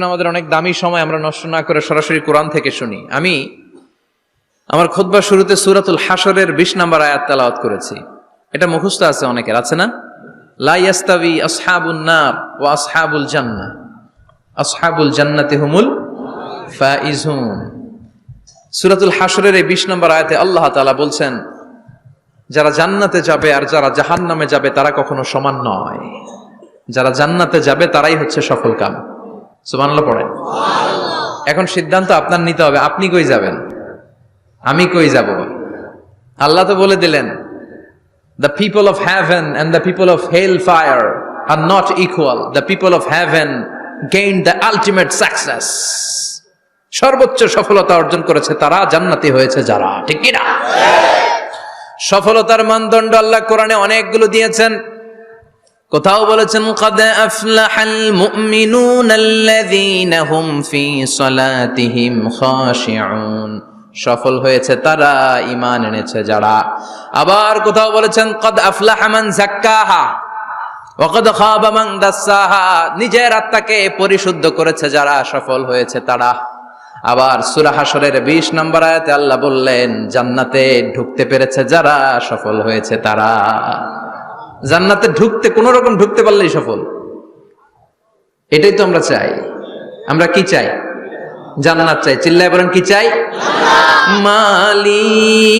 আমাদের অনেক দামি সময় আমরা নষ্ট না করে সরাসরি কোরআন থেকে শুনি। আমি আমার খুতবার শুরুতে সূরাতুল হাশরের 20 নম্বর আয়াত তেলাওয়াত করেছি। এটা মুখস্থ আছে অনেকের, আছে না? লা ইয়াস্তাবি আসহাবুন নার ওয়া আসহাবুল জান্নাহ, আসহাবুল জান্নাতি হুমুল ফাইজুন। সূরাতুল হাশরের এই 20 নম্বর আয়াতে আল্লাহ তাআলা বলছেন, যারা জান্নাতে যাবে আর যারা জাহান্নামে যাবে তারা কখনো সমান নয়। যারা জান্নাতে যাবে তারাই হচ্ছে সফল কাম। সুবহানাল্লাহ পড়েন। এখন সিদ্ধান্ত আপনার নিতে হবে, আপনি কই যাবেন, আমি কই যাব। আল্লাহ তো বলে দিলেন, the people of heaven and the people of hellfire are not equal. The people of heaven gained the ultimate success. সর্বোচ্চ সফলতা অর্জন করেছে তারা, জান্নাতি হয়েছে যারা। ঠিক কি না? সফলতার মানদণ্ড আল্লাহ কোরআনে অনেকগুলো দিয়েছেন। কোথাও বলেছেন قد أفلح المؤمنون الذين هم في صلاتهم خاشعون, সফল হয়েছে তারা, ঈমান এনেছে যারা। আবার কোথাও বলেছেন قد أفلح من زكاها وقد خاب من دساها, নিজের আত্মাকে পরিশুদ্ধ করেছে যারা, সফল হয়েছে তারা। আবার সূরা হাশরের 20 নম্বর আয়াতে আল্লাহ বললেন, জান্নাতে ঢুকতে পেরেছে যারা, সফল হয়েছে তারা। জান্নাতে ঢুকতে, কোন রকম ঢুকতে পারলেই সফল। এটাই তো আমরা চাই। আমরা কি চাই? জান্নাত চাই। চিল্লায় বলেন কি চাই? মালিক